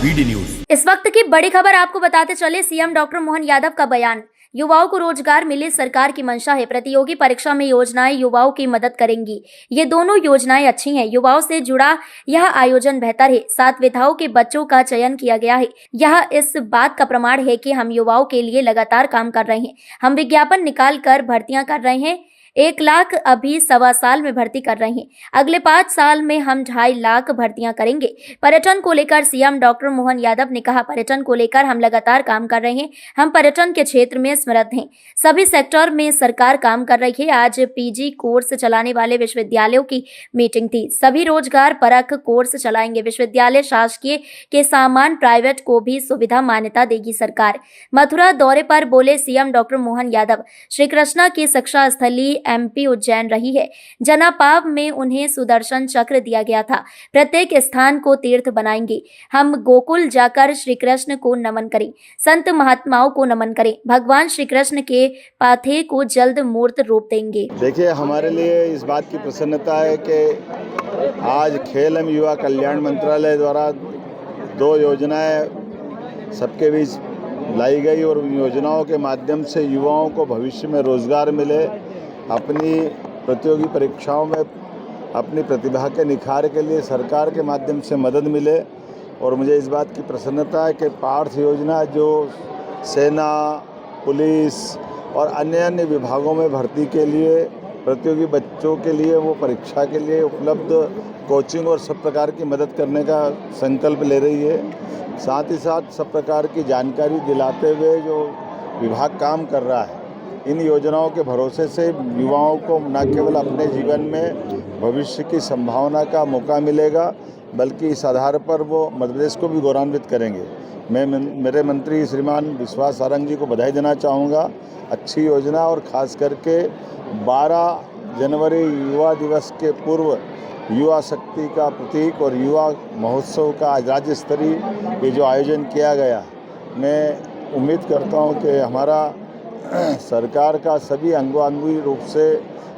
BD news. इस वक्त की बड़ी खबर आपको बताते चले, सीएम डॉक्टर मोहन यादव का बयान। युवाओं को रोजगार मिले सरकार की मंशा है। प्रतियोगी परीक्षा में योजनाएं युवाओं की मदद करेंगी। ये दोनों योजनाएं अच्छी हैं। युवाओं से जुड़ा यह आयोजन बेहतर है। 7 विधाओं के बच्चों का चयन किया गया है। यह इस बात का प्रमाण है कि हम युवाओं के लिए लगातार काम कर रहे हैं। हम विज्ञापन निकाल कर भर्तियां कर रहे हैं। 1 लाख अभी 1.25 साल में भर्ती कर रहे हैं। अगले 5 साल में हम 2.5 लाख भर्तियां करेंगे। पर्यटन को लेकर सीएम डॉक्टर मोहन यादव ने कहा, पर्यटन को लेकर हम लगातार काम कर रहे हैं। हम पर्यटन के क्षेत्र में समर्थ हैं। सभी सेक्टर में सरकार काम कर रही है। आज पीजी कोर्स चलाने वाले विश्वविद्यालयों की मीटिंग थी। सभी रोजगार परक कोर्स चलाएंगे। विश्वविद्यालय शासकीय के सामान प्राइवेट को भी सुविधा मान्यता देगी सरकार। मथुरा दौरे पर बोले सीएम डॉक्टर मोहन यादव, श्री कृष्णा की शिक्षा स्थली एमपी उज्जैन रही है। जनापाव में उन्हें सुदर्शन चक्र दिया गया था। प्रत्येक स्थान को तीर्थ बनाएंगे। हम गोकुल जाकर श्री कृष्ण को नमन करें, संत महात्माओं को नमन करें। भगवान श्री कृष्ण के पाथे को जल्द मूर्त रूप देंगे। देखिए, हमारे लिए इस बात की प्रसन्नता है कि आज खेल एवं युवा कल्याण मंत्रालय द्वारा 2 योजनाएं सबके बीच लाई गई और उन योजनाओं के माध्यम से युवाओं को भविष्य में रोजगार मिले, अपनी प्रतियोगी परीक्षाओं में अपनी प्रतिभा के निखार के लिए सरकार के माध्यम से मदद मिले। और मुझे इस बात की प्रसन्नता है कि पार्थ योजना जो सेना, पुलिस और अन्य विभागों में भर्ती के लिए प्रतियोगी बच्चों के लिए वो परीक्षा के लिए उपलब्ध कोचिंग और सब प्रकार की मदद करने का संकल्प ले रही है। साथ ही साथ सब प्रकार की जानकारी दिलाते हुए जो विभाग काम कर रहा है, इन योजनाओं के भरोसे से युवाओं को न केवल अपने जीवन में भविष्य की संभावना का मौका मिलेगा, बल्कि इस आधार पर वो मध्य प्रदेश को भी गौरवान्वित करेंगे। मैं मेरे मंत्री श्रीमान विश्वास सारंग जी को बधाई देना चाहूँगा। अच्छी योजना और ख़ास करके 12 जनवरी युवा दिवस के पूर्व युवा शक्ति का प्रतीक और युवा महोत्सव का आज राज्य स्तरीय ये जो आयोजन किया गया, मैं उम्मीद करता हूँ कि हमारा सरकार का सभी अंगों रूप से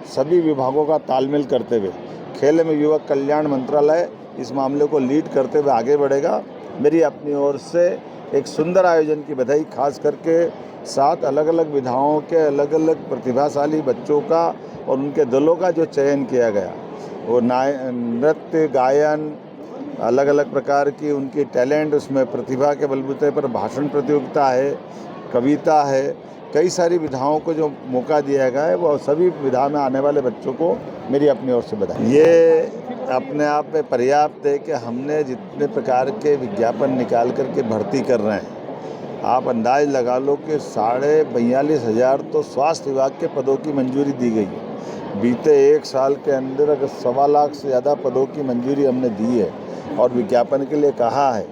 सभी विभागों का तालमेल करते हुए खेल एवं युवा कल्याण मंत्रालय इस मामले को लीड करते हुए आगे बढ़ेगा। मेरी अपनी ओर से एक सुंदर आयोजन की बधाई, खास करके 7 अलग अलग विधाओं के अलग अलग प्रतिभाशाली बच्चों का और उनके दलों का जो चयन किया गया, वो नृत्य, गायन, अलग अलग प्रकार की उनकी टैलेंट, उसमें प्रतिभा के बलबूते पर भाषण प्रतियोगिता है, कविता है, कई सारी विधाओं को जो मौका दिया गया है, वो सभी विधा में आने वाले बच्चों को मेरी अपनी ओर से बधाई। ये अपने आप में पर्याप्त है कि हमने जितने प्रकार के विज्ञापन निकाल करके भर्ती कर रहे हैं, आप अंदाज लगा लो कि 42,500 तो स्वास्थ्य विभाग के पदों की मंजूरी दी गई है। बीते 1 साल के अंदर अगर 1.25 लाख से ज़्यादा पदों की मंजूरी हमने दी है और विज्ञापन के लिए कहा है।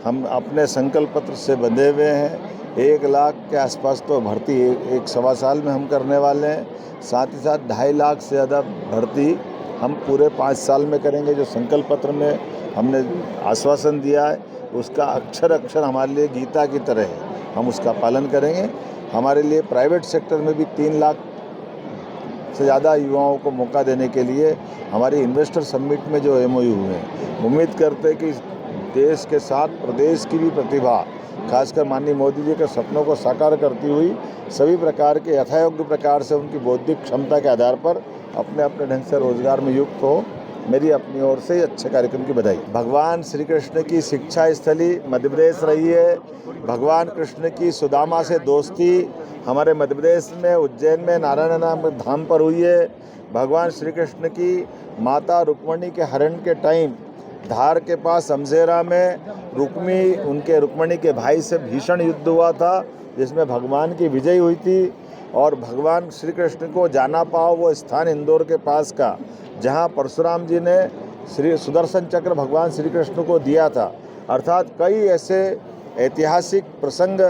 हम अपने संकल्प पत्र से बंधे हुए हैं। 1 लाख के आसपास तो भर्ती 1-1.25 साल में हम करने वाले हैं। साथ ही साथ 2.5 लाख से ज़्यादा भर्ती हम पूरे 5 साल में करेंगे। जो संकल्प पत्र में हमने आश्वासन दिया है, उसका अक्षर अक्षर हमारे लिए गीता की तरह है, हम उसका पालन करेंगे। हमारे लिए प्राइवेट सेक्टर में भी 3 लाख से ज़्यादा युवाओं को मौका देने के लिए हमारी इन्वेस्टर समिट में जो MOU हुए हैं, उम्मीद करते हैं कि देश के साथ प्रदेश की भी प्रतिभा, खासकर माननीय मोदी जी के सपनों को साकार करती हुई सभी प्रकार के यथायोग्य प्रकार से उनकी बौद्धिक क्षमता के आधार पर अपने अपने ढंग से रोजगार में युक्त हो। मेरी अपनी ओर से अच्छे कार्यक्रम की बधाई। भगवान श्री कृष्ण की शिक्षा स्थली मध्य प्रदेश रही है। भगवान कृष्ण की सुदामा से दोस्ती हमारे मध्य प्रदेश में उज्जैन में नारायण नाम धाम पर हुई है। भगवान श्री कृष्ण की माता रुक्मणी के हरण के टाइम धार के पास अमजेरा में रुक्मणी के भाई से भीषण युद्ध हुआ था, जिसमें भगवान की विजय हुई थी। और भगवान श्री कृष्ण को जाना पाओ वो स्थान इंदौर के पास का, जहां परशुराम जी ने श्री सुदर्शन चक्र भगवान श्री कृष्ण को दिया था। अर्थात कई ऐसे ऐतिहासिक प्रसंग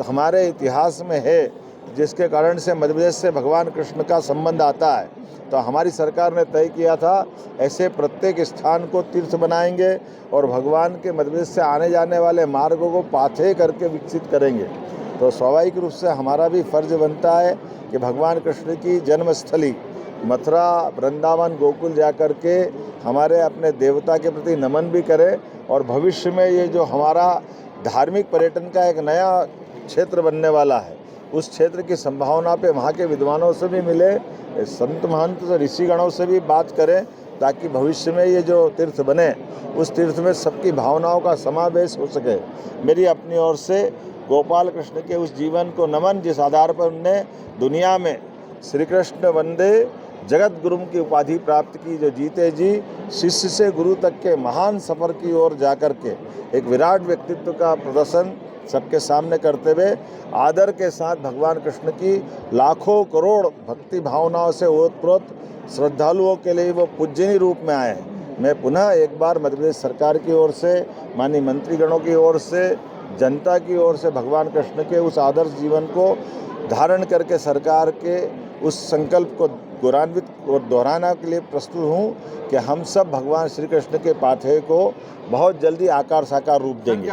हमारे इतिहास में है, जिसके कारण से मध्य प्रदेश से भगवान कृष्ण का संबंध आता है। तो हमारी सरकार ने तय किया था ऐसे प्रत्येक स्थान को तीर्थ बनाएंगे और भगवान के मध्य प्रदेश से आने जाने वाले मार्गों को पाथे करके विकसित करेंगे। तो स्वाभाविक रूप से हमारा भी फर्ज बनता है कि भगवान कृष्ण की जन्मस्थली मथुरा, वृंदावन, गोकुल जा कर के हमारे अपने देवता के प्रति नमन भी करें और भविष्य में ये जो हमारा धार्मिक पर्यटन का एक नया क्षेत्र बनने वाला है, उस क्षेत्र की संभावना पे वहाँ के विद्वानों से भी मिले, संत महंत ऋषिगणों से भी बात करें, ताकि भविष्य में ये जो तीर्थ बने उस तीर्थ में सबकी भावनाओं का समावेश हो सके। मेरी अपनी ओर से गोपाल कृष्ण के उस जीवन को नमन, जिस आधार पर उनने दुनिया में श्री कृष्ण वंदे जगत गुरु की उपाधि प्राप्त की, जो जीते जी शिष्य से गुरु तक के महान सफ़र की ओर जाकर के एक विराट व्यक्तित्व का प्रदर्शन सबके सामने करते हुए आदर के साथ भगवान कृष्ण की लाखों करोड़ भक्ति भावनाओं से ओतप्रोत श्रद्धालुओं के लिए वो पूजनीय रूप में आए हैं। मैं पुनः एक बार मध्य प्रदेश सरकार की ओर से, माननीय मंत्रीगणों की ओर से, जनता की ओर से भगवान कृष्ण के उस आदर्श जीवन को धारण करके सरकार के उस संकल्प को गौरवान्वित और दोहराने के लिए प्रस्तुत हूँ कि हम सब भगवान श्री कृष्ण के पाथेय को बहुत जल्दी आकार साकार रूप देंगे।